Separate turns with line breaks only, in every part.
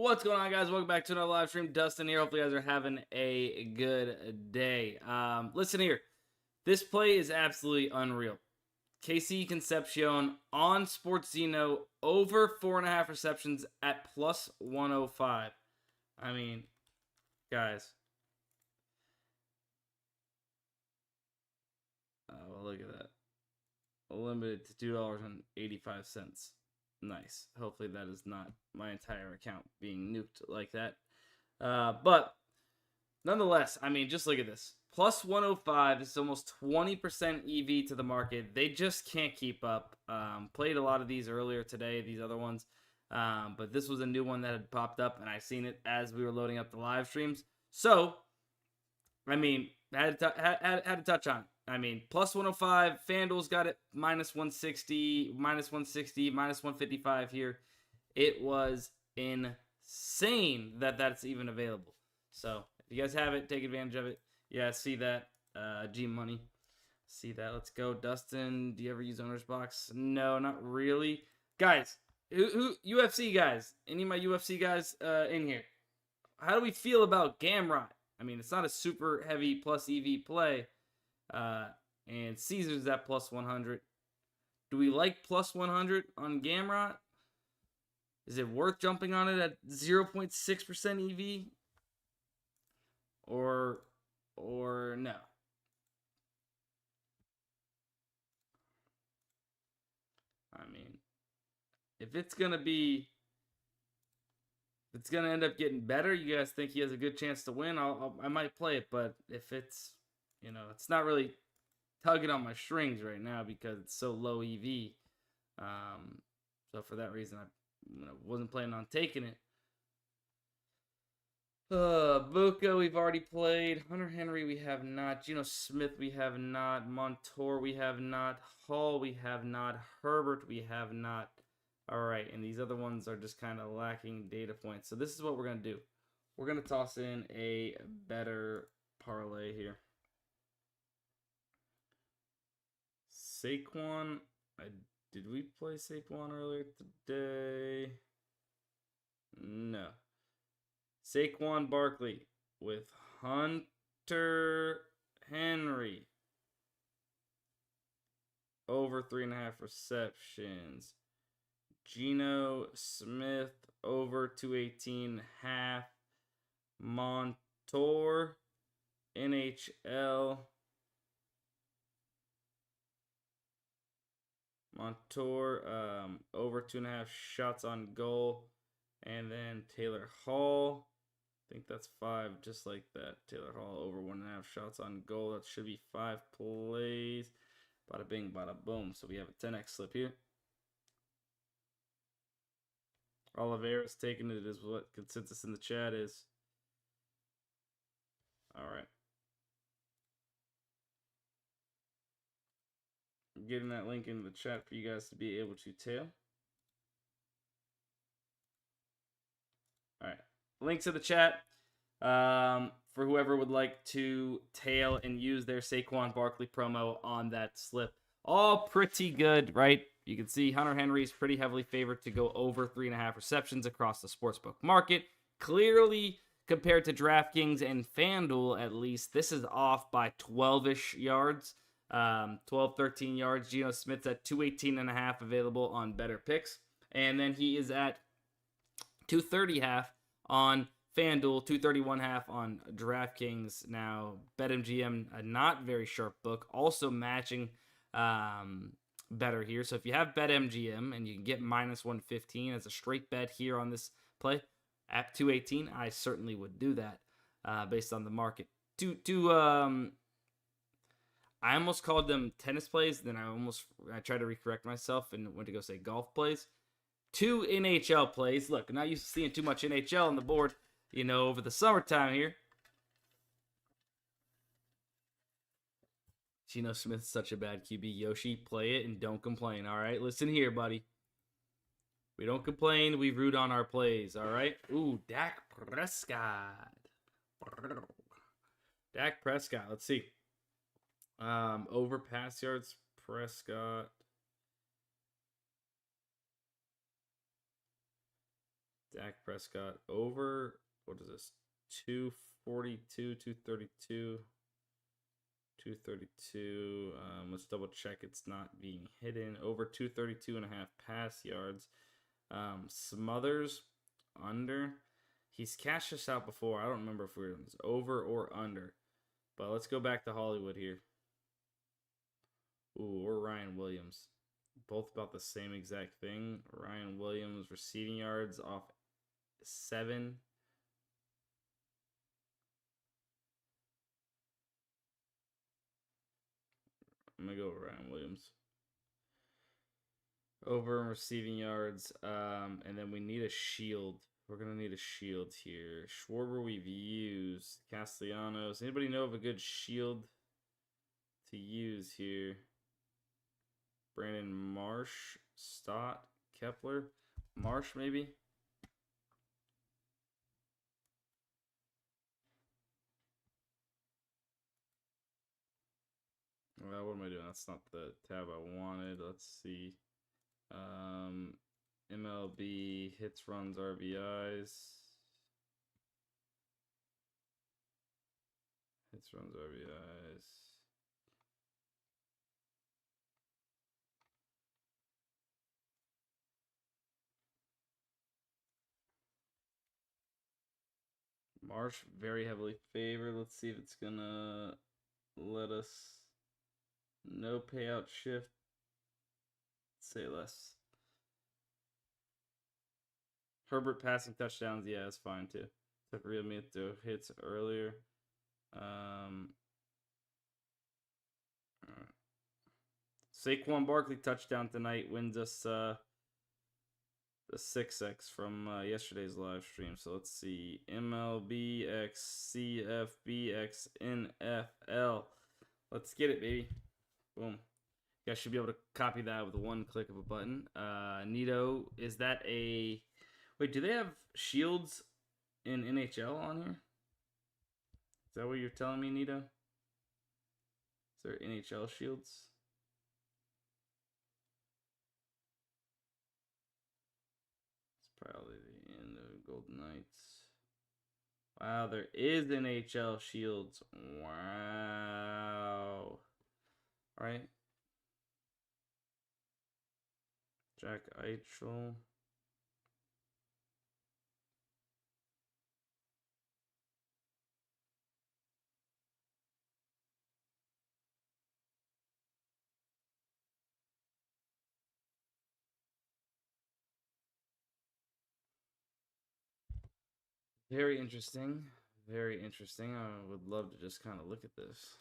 What's going on, guys? Welcome back to another live stream. Dustin here. Hopefully, you guys are having a good day. Listen here. This play is absolutely unreal. KC Concepcion on Sportsino over 4.5 receptions at plus 105. I mean, guys. Well, look at that. Limited to $2.85. Nice. Hopefully that is not my entire account being nuked like that. But nonetheless, I mean, just look at this. Plus 105. This is almost 20% EV to the market. They just can't keep up. Played a lot of these earlier today, these other ones. But this was a new one that had popped up, and I seen it as we were loading up the live streams. So, I mean, had to touch on it. I mean, plus 105. FanDuel's got it minus 160, minus 160, minus 155 here. It was insane that that's even available. So, if you guys have it, take advantage of it. Yeah, see that. G Money. See that. Let's go. Dustin, do you ever use Owner's Box? No, not really. Guys, who UFC guys? Any of my UFC guys in here? How do we feel about Gamrot? I mean, it's not a super heavy plus EV play. And Caesar's at plus 100. Do we like plus 100 on Gamrot? Is it worth jumping on it at 0.6% EV? Or no? I mean, if it's going to end up getting better, you guys think he has a good chance to win, I might play it. But if it's, it's not really tugging on my strings right now because it's so low EV. So for that reason, I wasn't planning on taking it. Buka, we've already played. Hunter Henry, we have not. Geno Smith, we have not. Montour, we have not. Hall, we have not. Herbert, we have not. All right, and these other ones are just kind of lacking data points. So this is what we're going to do. We're going to toss in a better parlay here. Saquon, did we play Saquon earlier today? No. Saquon Barkley with Hunter Henry over 3.5 receptions. Geno Smith over 218.5. Montour NHL. Montour over 2.5 shots on goal. And then Taylor Hall. I think that's 5, just like that. Taylor Hall over 1.5 shots on goal. That should be 5 plays. Bada bing, bada boom. So we have a 10x slip here. Oliveira's taking it, is what consensus in the chat is. All right. I'm getting that link into the chat for you guys to be able to tail. All right. Link to the chat for whoever would like to tail and use their Saquon Barkley promo on that slip. All pretty good, right? You can see Hunter Henry is pretty heavily favored to go over 3.5 receptions across the sportsbook market. Clearly, compared to DraftKings and FanDuel, at least, this is off by 12-ish yards. 12, 13 yards. Geno Smith's at 218.5 available on Better Picks. And then he is at 230.5 on FanDuel, 231.5 on DraftKings. Now, BetMGM, a not very sharp book, also matching better here. So if you have BetMGM and you can get minus 115 as a straight bet here on this play at 218, I certainly would do that based on the market. I almost called them tennis plays, then I tried to recorrect myself and went to go say golf plays. 2 NHL plays. Look, I'm not used to seeing too much NHL on the board, over the summertime here. Geno Smith's such a bad QB. Yoshi, play it and don't complain, all right? Listen here, buddy. We don't complain. We root on our plays, all right? Ooh, Dak Prescott. Dak Prescott. Let's see. Over pass yards, Prescott. Dak Prescott over, what is this? 242, 232. 232. Let's double check it's not being hidden. Over 232 and a half pass yards. Smothers under. He's cashed us out before. I don't remember if we were over or under. But let's go back to Hollywood here. Ooh, or Ryan Williams. Both about the same exact thing. Ryan Williams receiving yards off 7. I'm going to go with Ryan Williams. Over and receiving yards. And then we need a shield. We're going to need a shield here. Schwarber we've used. Castellanos. Anybody know of a good shield to use here? Brandon Marsh. Stott. Kepler. Marsh maybe? Well, what am I doing? That's not the tab I wanted. Let's see. MLB hits, runs, RBIs. Hits, runs, RBIs. Marsh, very heavily favored. Let's see if it's gonna let us. No payout shift. Say less. Herbert passing touchdowns, yeah, that's fine too. Took Real Mito hits earlier. Saquon Barkley touchdown tonight wins us the 6x from yesterday's live stream. So let's see. MLB x CFB x NFL. Let's get it, baby. Boom. You guys should be able to copy that with one click of a button. Nito, is that a... Wait, do they have shields in NHL on here? Is that what you're telling me, Nito? Is there NHL shields? It's probably the end of Golden Knights. Wow, there is NHL shields. Wow. All right. Jack Eichel. Very interesting. Very interesting. I would love to just kind of look at this.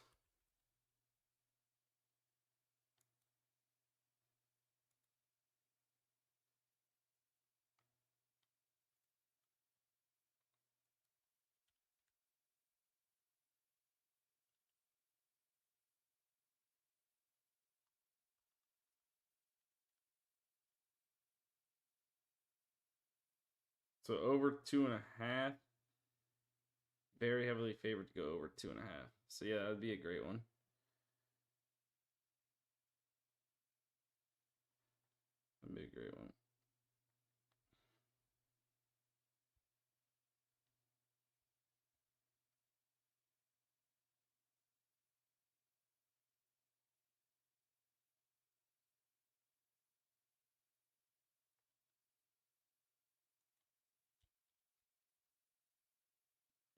So over 2.5. Very heavily favored to go over 2.5. So yeah, that'd be a great one. That'd be a great one.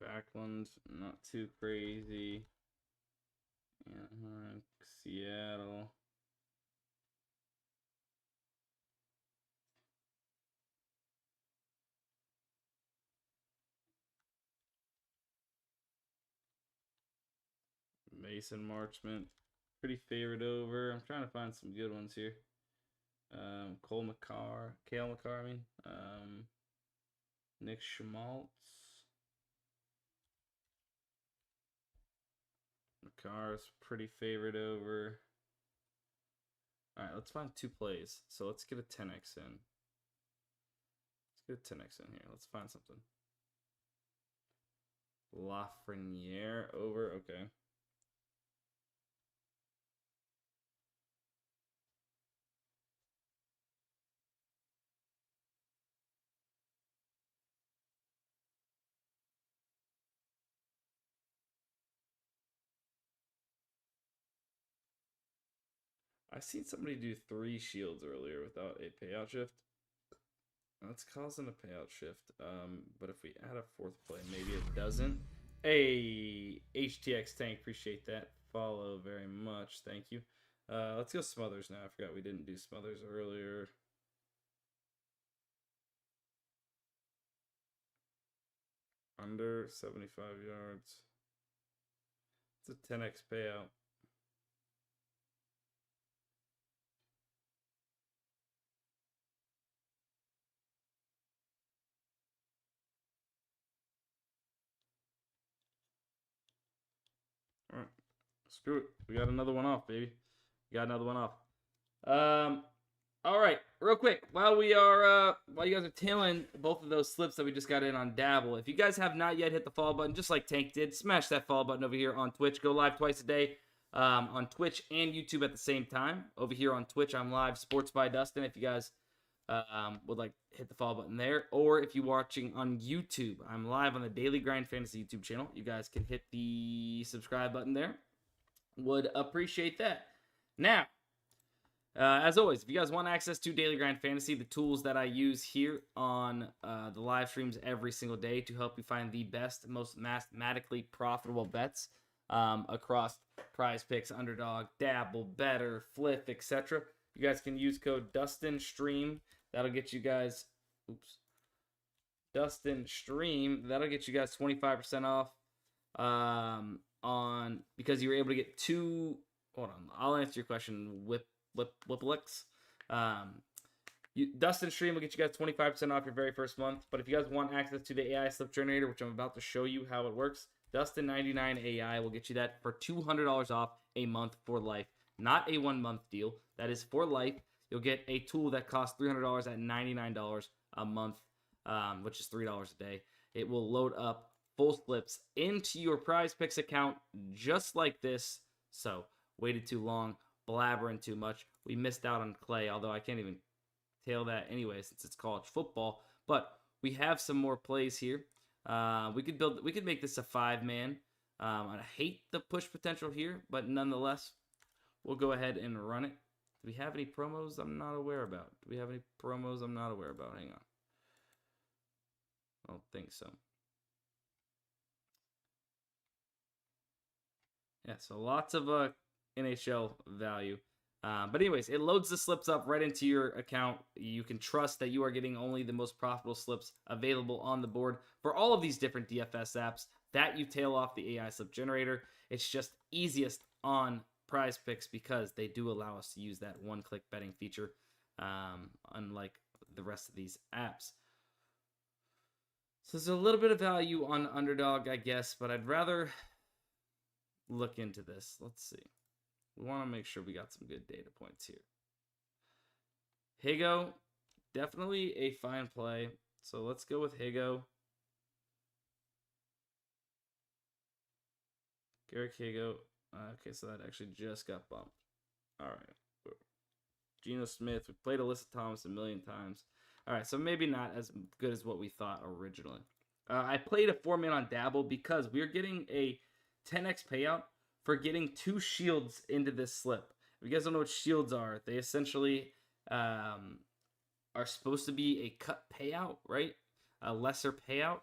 Backlund, not too crazy. Anaheim, Seattle. Mason Marchment, pretty favored over. I'm trying to find some good ones here. Cale McCarr, I mean. Nick Schmaltz. McCarr's pretty favored over. All right, let's find 2 plays. So let's get a 10x in. Let's get a 10x in here. Let's find something. Lafreniere over. Okay. I seen somebody do 3 shields earlier without a payout shift. That's causing a payout shift. But if we add a 4th play, maybe it doesn't. Hey, HTX Tank, appreciate that follow very much. Thank you. Let's go Smothers now. I forgot we didn't do Smothers earlier. Under 75 yards. It's a 10x payout. All right, screw it. We got another one off, baby. We got another one off. All right, real quick, while you guys are tailing both of those slips that we just got in on Dabble, if you guys have not yet hit the follow button, just like Tank did, smash that follow button over here on Twitch. Go live twice a day on Twitch and YouTube at the same time. Over here on Twitch, I'm live, Sports by Dustin, if you guys would like to hit the follow button there. Or if you're watching on YouTube, I'm live on the Daily Grind Fantasy YouTube channel. You guys can hit the subscribe button there. Would appreciate that. Now, as always, if you guys want access to Daily Grind Fantasy, the tools that I use here on the live streams every single day to help you find the best, most mathematically profitable bets across PrizePicks, Underdog, Dabble, Better, Fliff, etc. You guys can use code DUSTINSTREAM. That'll get you guys, DUSTINSTREAM. That'll get you guys 25% off because you were able to get 2. Hold on, I'll answer your question. Whiplex. Dustin Stream will get you guys 25% off your very first month. But if you guys want access to the AI slip generator, which I'm about to show you how it works, Dustin99 AI will get you that for $200 off a month for life. Not a 1-month deal. That is for life. You'll get a tool that costs $300 at $99 a month, which is $3 a day. It will load up full slips into your PrizePicks account just like this. So, waited too long, blabbering too much. We missed out on Clay, although I can't even tail that anyway since it's college football. But we have some more plays here. We could make this a 5-man. I hate the push potential here, but nonetheless, we'll go ahead and run it. Do we have any promos I'm not aware about? Hang on. I don't think so. Yeah, so lots of NHL value. But anyways, it loads the slips up right into your account. You can trust that you are getting only the most profitable slips available on the board for all of these different DFS apps that you tail off the AI slip generator. It's just easiest on PrizePicks because they do allow us to use that one-click betting feature, unlike the rest of these apps. So there's a little bit of value on Underdog, I guess, but I'd rather look into this. Let's see. We want to make sure we got some good data points here. Higo, definitely a fine play. So let's go with Higo. Garrick Higo. Okay, so that actually just got bumped. All right. Geno Smith. We played Alyssa Thomas a million times. All right, so maybe not as good as what we thought originally. I played a 4-man on Dabble because we're getting a 10x payout for getting 2 shields into this slip. If you guys don't know what shields are, they essentially are supposed to be a cut payout, right? A lesser payout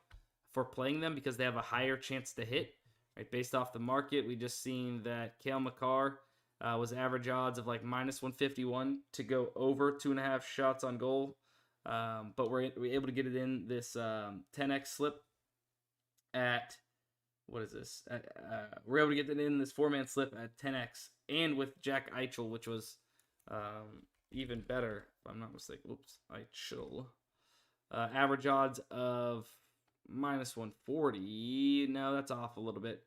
for playing them because they have a higher chance to hit. Right, based off the market, we just seen that Cale Makar was average odds of like -151 to go over 2.5 shots on goal. But we're able to get it in this 10x slip at, what is this? We're able to get it in this 4-man slip at 10x and with Jack Eichel, which was even better, if I'm not mistaken. Oops, Eichel. Average odds of -140. No, that's off a little bit.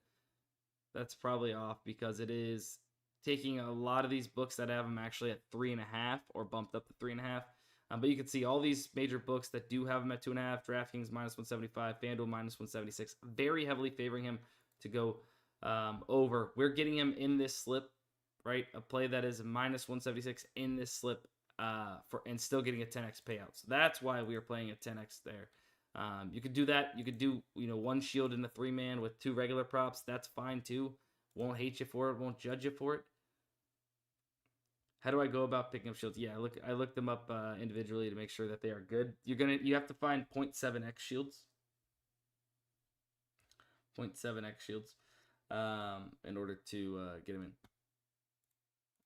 That's probably off because it is taking a lot of these books that have them actually at 3.5 or bumped up to 3.5. But you can see all these major books that do have him at 2.5. DraftKings -175, FanDuel -176, very heavily favoring him to go over. We're getting him in this slip, right? A play that is -176 in this slip and still getting a 10x payout. So that's why we are playing a 10x there. You could do that. You could do 1 shield in the 3-man with 2 regular props. That's fine too. Won't hate you for it. Won't judge you for it. How do I go about picking up shields? Yeah, I look them up individually to make sure that they are good. You have to find 0.7x shields. 0.7x shields in order to get them in.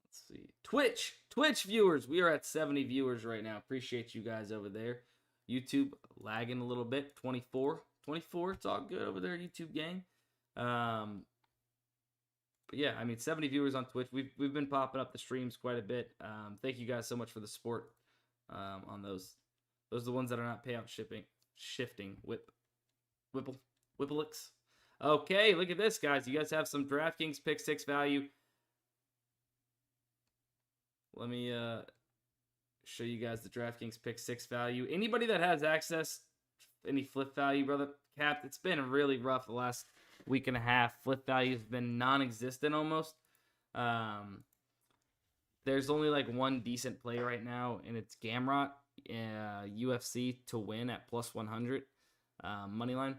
Let's see. Twitch viewers. We are at 70 viewers right now. Appreciate you guys over there. YouTube lagging a little bit. 24. It's all good over there, YouTube gang. But yeah, I mean, 70 viewers on Twitch. We've been popping up the streams quite a bit. Thank you guys so much for the support on those. Those are the ones that are not payout shifting. Whipplelicks. Okay, look at this, guys. You guys have some DraftKings Pick 6 value. Let me show you guys the DraftKings Pick 6 value. Anybody that has access, any flip value, brother, Cap, it's been really rough the last week and a half. Flip value has been non-existent almost. There's only like one decent play right now, and it's Gamrot, UFC to win at +100 money line.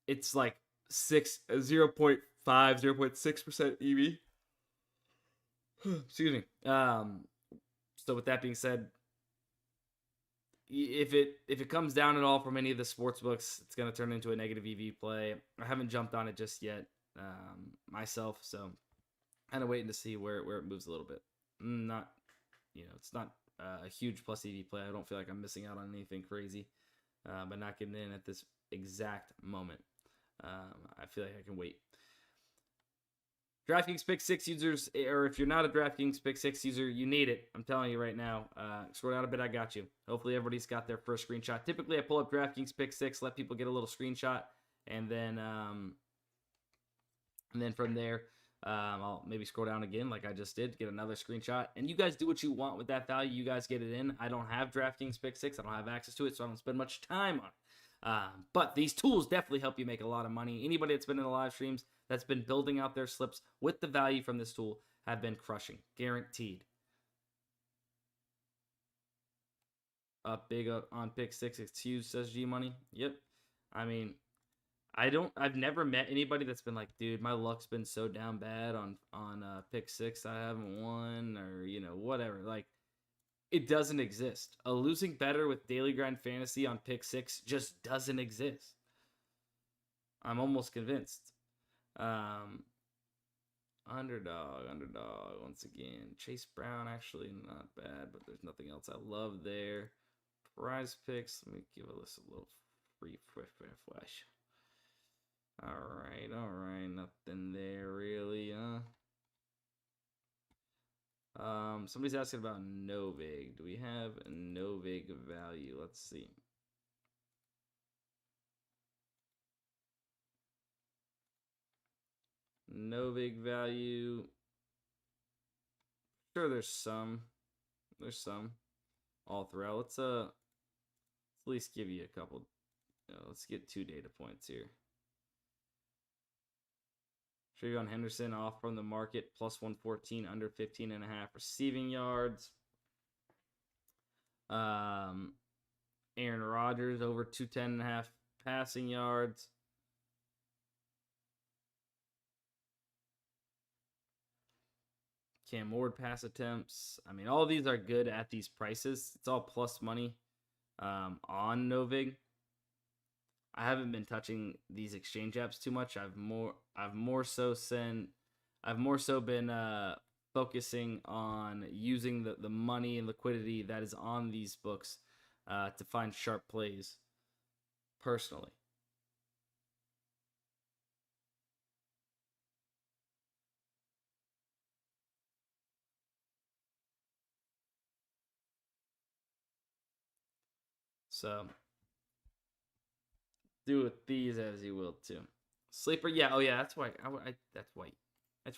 It's like 0.5, 0.6% EV. Excuse me. So with that being said, if it comes down at all from any of the sports books, it's going to turn into a negative EV play. I haven't jumped on it just yet myself, so kind of waiting to see where it moves a little bit. Not, it's not a huge plus EV play. I don't feel like I'm missing out on anything crazy, but not getting in at this exact moment. I feel like I can wait. DraftKings Pick 6 users, or if you're not a DraftKings Pick 6 user, you need it. I'm telling you right now. Scroll down a bit, I got you. Hopefully everybody's got their first screenshot. Typically, I pull up DraftKings Pick 6, let people get a little screenshot, and then from there, I'll maybe scroll down again like I just did, get another screenshot. And you guys do what you want with that value. You guys get it in. I don't have DraftKings Pick 6. I don't have access to it, so I don't spend much time on it. But these tools definitely help you make a lot of money. Anybody that's been in the live streams that's been building out their slips with the value from this tool have been crushing. Guaranteed. Up big on Pick 6. It's huge, says G Money. Yep. I mean, I've never met anybody that's been like, dude, my luck's been so down bad on Pick 6. I haven't won, or, whatever. Like, it doesn't exist. A losing better with Daily Grind Fantasy on Pick 6 just doesn't exist. I'm almost convinced. Underdog once again. Chase Brown, actually not bad, but there's nothing else I love there. PrizePicks, let me give this a little free flash. All right, nothing there really, somebody's asking about Novig. Do we have a Novig value? Let's see. Novig value. Sure, there's some all throughout. Let's at least give you a couple. Let's get 2 data points here. Trayvon Henderson off from the market, +114, under 15.5 receiving yards. Aaron Rodgers over 210.5 passing yards. Cam Ward pass attempts. I mean, all these are good at these prices. It's all plus money on Novig. I haven't been touching these exchange apps too much. I've more so been focusing on using the money and liquidity that is on these books to find sharp plays personally. So do with these as you will too. Sleeper, yeah, oh yeah, that's why. That's white. I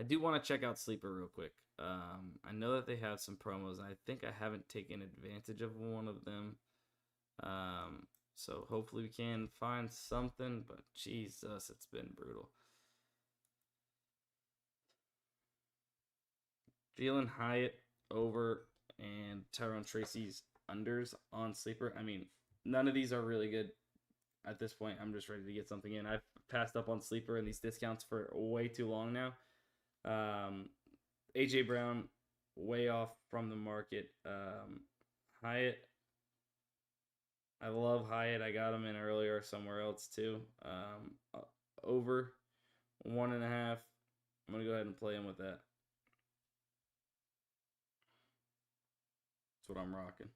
do want to check out Sleeper real quick. I know that they have some promos, and I think I haven't taken advantage of one of them. So hopefully we can find something, but Jesus, it's been brutal. Jalen Hyatt over and Tyrone Tracy's unders on Sleeper. I mean, none of these are really good at this point. I'm just ready to get something in. I've passed up on Sleeper and these discounts for way too long now. AJ Brown, way off from the market. Hyatt, I love Hyatt. I got him in earlier somewhere else too. Over 1.5. I'm gonna go ahead and play him with that. That's what I'm rocking.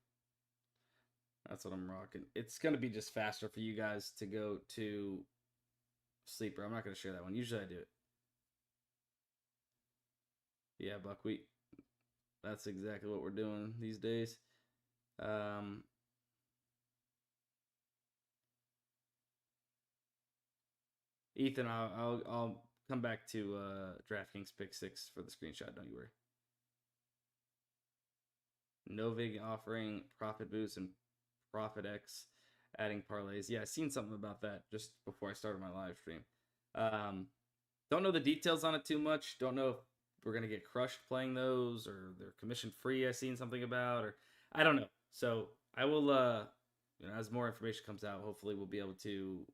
That's what I'm rocking. It's gonna be just faster for you guys to go to sleeper. I'm not gonna share that one. Usually I do it. Yeah, buckwheat. That's exactly what we're doing these days. Ethan, I'll come back to DraftKings pick 6 for the screenshot. Don't you worry. Novig offering profit boost and profit X adding parlays. Yeah, I seen something about that just before I started my live stream. Don't know the details on it too much. Don't know if we're gonna get crushed playing those or they're commission free. I seen something about, or I don't know. So I will, as more information comes out, hopefully we'll be able to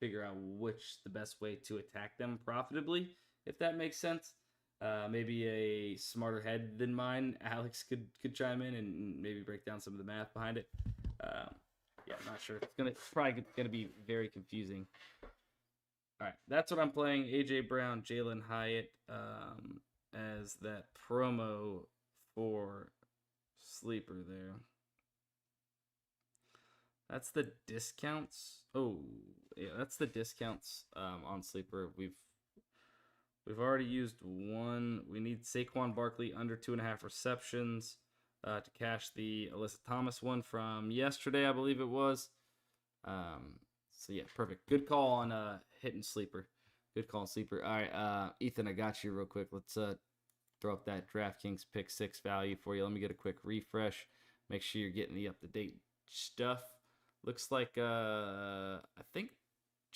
figure out which the best way to attack them profitably, if that makes sense. Maybe a smarter head than mine, Alex, could chime in and maybe break down some of the math behind it. Yeah, I'm not sure. It's probably gonna be very confusing. All right, that's what I'm playing. AJ Brown, Jalen Hyatt, as that promo for sleeper there. That's the discounts. Oh, yeah, that's the discounts on sleeper. We've already used one. We need Saquon Barkley under 2.5 receptions to cash the Alyssa Thomas one from yesterday, I believe it was. So yeah, perfect. Good call on hitting sleeper. Good call on sleeper. All right, Ethan, I got you real quick. Let's throw up that DraftKings pick 6 value for you. Let me get a quick refresh. Make sure you're getting the up-to-date stuff. Looks like I think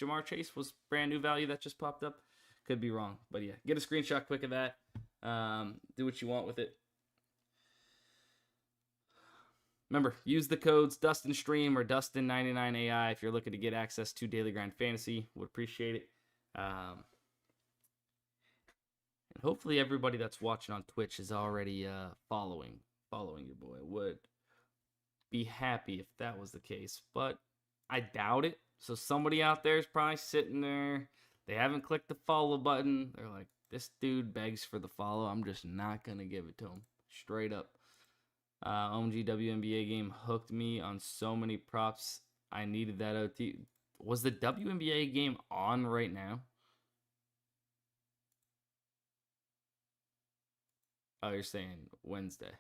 Jamar Chase was brand new value that just popped up. Could be wrong, but yeah, get a screenshot quick of that. Do what you want with it. Remember, use the codes DustinStream or Dustin99AI if you're looking to get access to Daily Grind Fantasy. Would appreciate it. And hopefully everybody that's watching on Twitch is already following your boy. Would be happy if that was the case, but I doubt it. So somebody out there is probably sitting there. They haven't clicked the follow button. They're like, this dude begs for the follow. I'm just not going to give it to him. Straight up. OMG WNBA game hooked me on so many props. I needed that OT. Was the WNBA game on right now? Oh, you're saying Wednesday.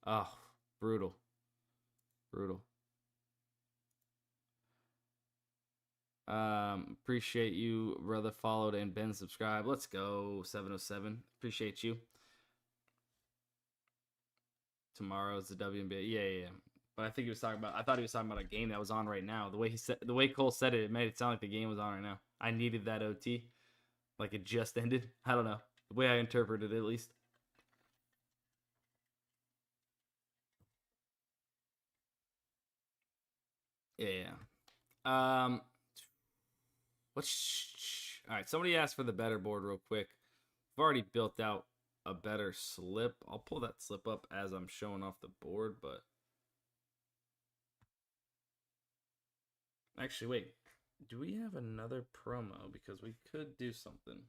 Oh, brutal. Brutal. Appreciate you, brother. Followed and been subscribed. Let's go, 707. Appreciate you. Tomorrow's the WNBA. Yeah. But I think he was talking about. I thought he was talking about a game that was on right now. The way Cole said it, it made it sound like the game was on right now. I needed that OT, like it just ended. I don't know the way I interpreted it, at least. Yeah. All right, somebody asked for the better board real quick. I've already built out a better slip. I'll pull that slip up as I'm showing off the board, but actually, wait. Do we have another promo? Because we could do something.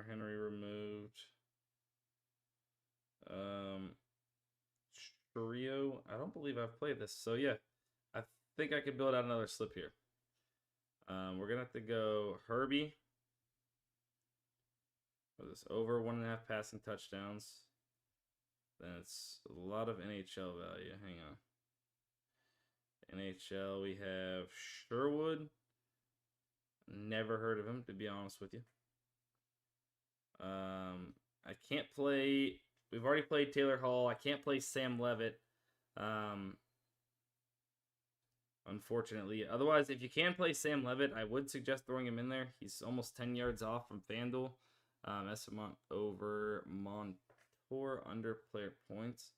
Henry removed. Trio. I don't believe I've played this. So yeah, I think I could build out another slip here. We're gonna have to go Herbie. What is this? Over 1.5 passing touchdowns. Then it's a lot of NHL value. Hang on. NHL, we have Sherwood. Never heard of him, to be honest with you. I can't play. We've already played Taylor Hall. I can't play Sam Levitt. Unfortunately. Otherwise, if you can play Sam Levitt, I would suggest throwing him in there. He's almost 10 yards off from FanDuel. Esmont over Montour under player points.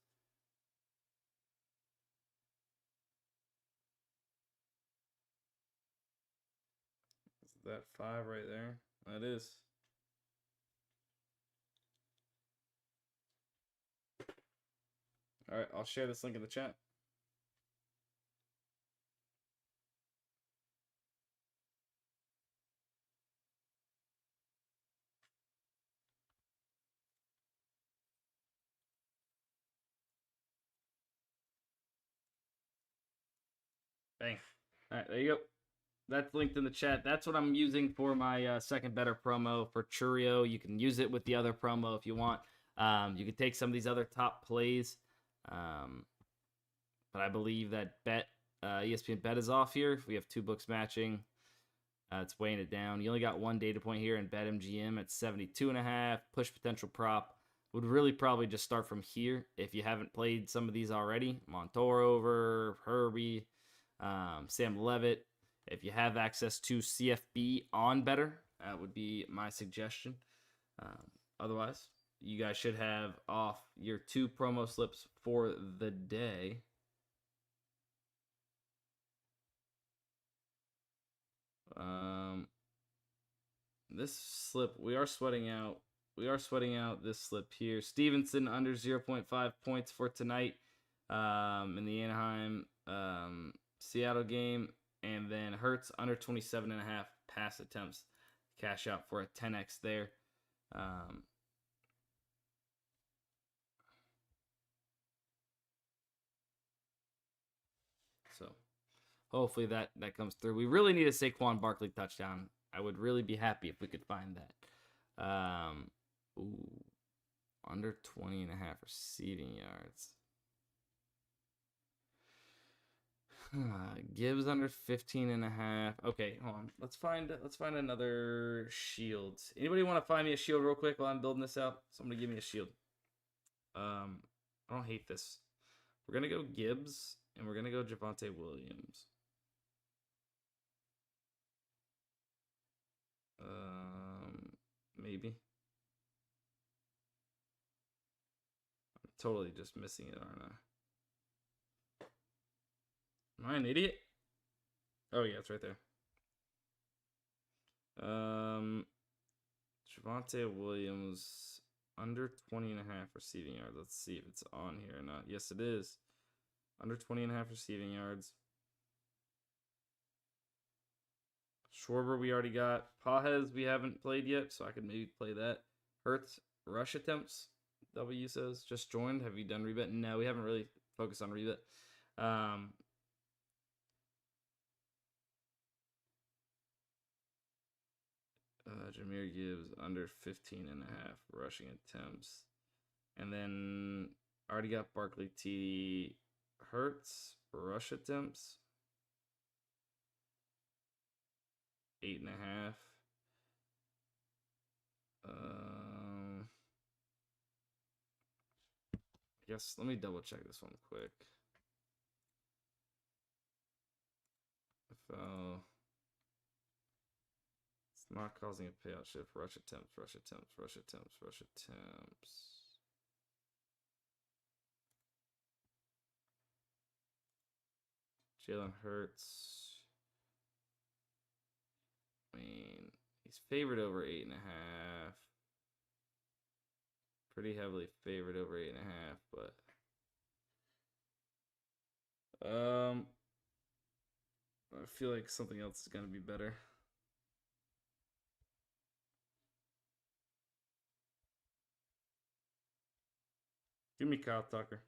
That 5 right there. That is. All right, I'll share this link in the chat. Bang. All right, there you go. That's linked in the chat. That's what I'm using for my second better promo for Churio. You can use it with the other promo if you want. You can take some of these other top plays. But I believe that ESPN Bet is off here. We have 2 books matching. It's weighing it down. You only got 1 data point here in BetMGM at 72.5. Push potential prop. Would really probably just start from here if you haven't played some of these already. Montour over, Herbie, Sam Levitt. If you have access to CFB on better, that would be my suggestion. Otherwise, you guys should have off your 2 promo slips for the day. This slip, we are sweating out this slip here. Stevenson under 0.5 points for tonight in the Anaheim Seattle game. And then Hurts under 27.5 pass attempts. Cash out for a 10x there. So hopefully that comes through. We really need a Saquon Barkley touchdown. I would really be happy if we could find that. Under 20.5 receiving yards. Gibbs under 15.5. Okay, hold on. Let's find another shield. Anybody want to find me a shield real quick while I'm building this out? Somebody give me a shield. I don't hate this. We're gonna go Gibbs and we're gonna go Javonte Williams. Maybe. I'm totally just missing it, aren't I? Am I an idiot? Oh yeah, it's right there. Javonte Williams under 20.5 receiving yards. Let's see if it's on here or not. Yes, it is. Under 20.5 receiving yards. Schwarber we already got. Pahez we haven't played yet, so I could maybe play that. Hurts rush attempts. W says just joined. Have you done rebet? No, we haven't really focused on rebet. Jahmyr Gibbs under 15.5 rushing attempts. And then already got Barkley T. Hurts rush attempts. 8.5. I guess let me double check this one quick. If it's not causing a payout shift, rush attempts. Jalen Hurts. I mean, he's favored over 8.5. Pretty heavily favored over 8.5, but I feel like something else is gonna be better. Give me Kyle Tucker.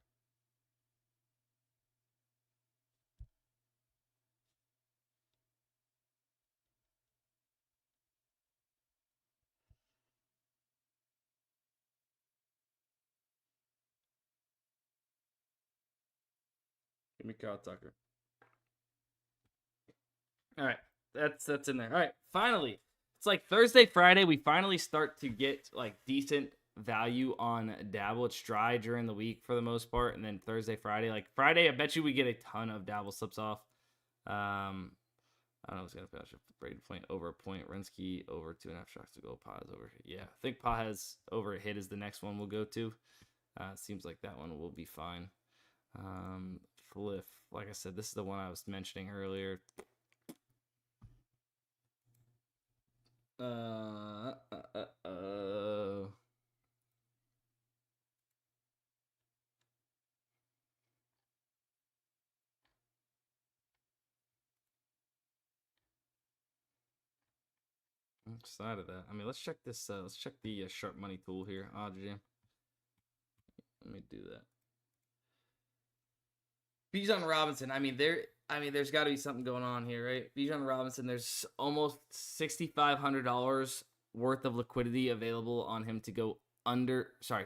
Give me Kyle Tucker. All right, that's in there. All right, finally, it's like Thursday, Friday. We finally start to get like decent value on Dabble. It's dry during the week for the most part, and then Thursday, Friday, like Friday, I bet you we get a ton of Dabble slips off. I don't know what's gonna finish. Braden point over a point. Rinsky over 2.5 shots to go. Paz over. Yeah, I think Paz over a hit is the next one we'll go to. Seems like that one will be fine. Fliff, like I said, this is the one I was mentioning earlier. Uh, uh, uh, uh. I'm excited of that. I mean, let's check this. Let's check the sharp money tool here. Jam. Let me do that. Bijan Robinson. I mean, there's got to be something going on here, right? Bijan Robinson. There's almost $6,500 worth of liquidity available on him to go under. Sorry,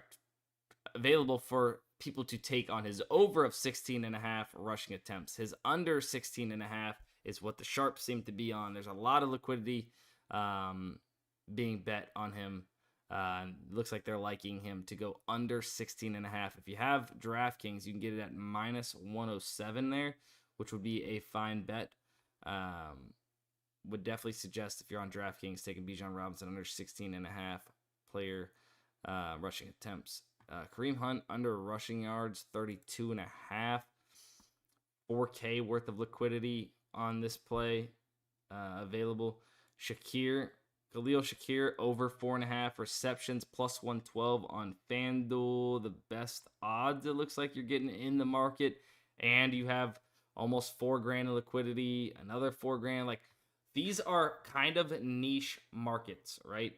available for people to take on his over of 16.5 rushing attempts. His under 16.5 is what the sharps seem to be on. There's a lot of liquidity being bet on him. Looks like they're liking him to go under 16.5. If you have DraftKings, you can get it at minus 107 there, which would be a fine bet. Would definitely suggest if you're on DraftKings taking Bijan Robinson under 16.5 player rushing attempts. Kareem Hunt under rushing yards, 32.5. 4K worth of liquidity on this play available. Khalil Shakir over 4.5 receptions, plus 112 on FanDuel. The best odds it looks like you're getting in the market, and you have almost $4,000 in liquidity, another $4,000. Like, these are kind of niche markets, right?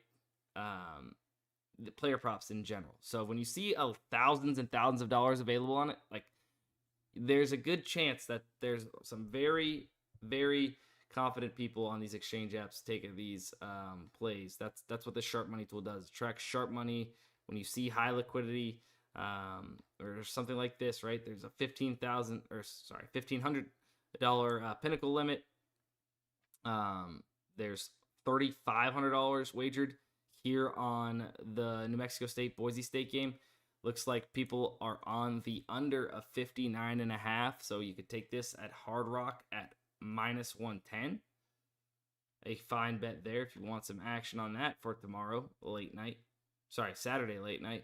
The player props in general. So when you see thousands and thousands of dollars available on it, like, there's a good chance that there's some very, very confident people on these exchange apps taking these plays. That's what the sharp money tool does. It tracks sharp money when you see high liquidity or something like this, right? There's a $1,500 pinnacle limit. There's $3,500 wagered here on the New Mexico State Boise State game. Looks like people are on the under of 59.5, so you could take this at Hard Rock at minus 110. A fine bet there if you want some action on that for tomorrow late night. Saturday late night.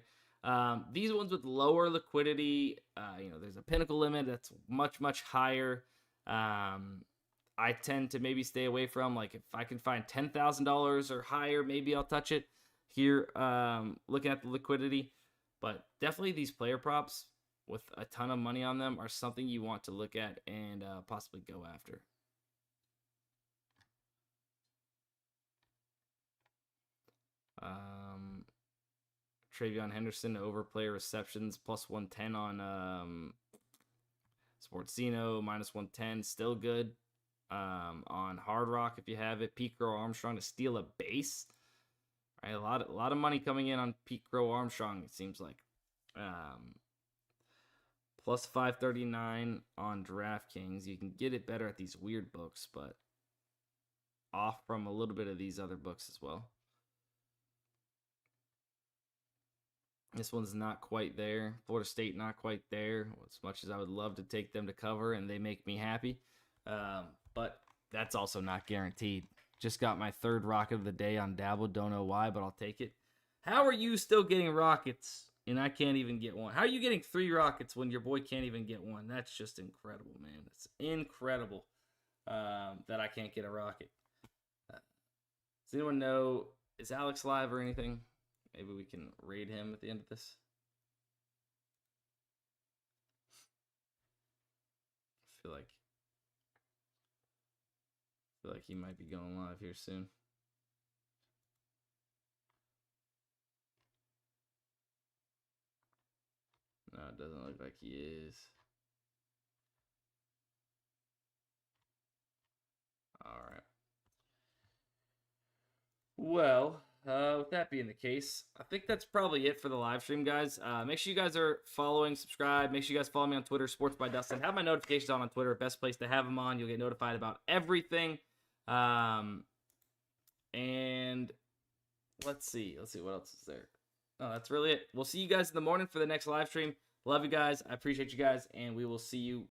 These ones with lower liquidity, there's a pinnacle limit that's much, much higher. I tend to maybe stay away from, like, if I can find $10,000 or higher, maybe I'll touch it here, looking at the liquidity. But definitely these player props with a ton of money on them are something you want to look at and possibly go after. Travion Henderson over player receptions, plus 110 on Sportsino, minus 110, still good. On Hard Rock if you have it. Pete Crow Armstrong to steal a base. Right, a lot of money coming in on Pete Crow Armstrong, it seems like. Plus 539 on DraftKings. You can get it better at these weird books, but off from a little bit of these other books as well. This one's not quite there. Florida State not quite there. As much as I would love to take them to cover, and they make me happy. But that's also not guaranteed. Just got my third rocket of the day on Dabble. Don't know why, but I'll take it. How are you still getting rockets and I can't even get one? How are you getting 3 rockets when your boy can't even get one? That's just incredible, man. It's incredible that I can't get a rocket. Does anyone know, is Alex live or anything? Maybe we can raid him at the end of this. I feel like he might be going live here soon. No, it doesn't look like he is. All right. Well, with that being the case, I think that's probably it for the live stream, guys. Make sure you guys are following, subscribe. Make sure you guys follow me on Twitter, Sports by Dustin. Have my notifications on Twitter. Best place to have them on. You'll get notified about everything. And let's see what else is there. Oh, that's really it. We'll see you guys in the morning for the next live stream. Love you guys. I appreciate you guys, and we will see you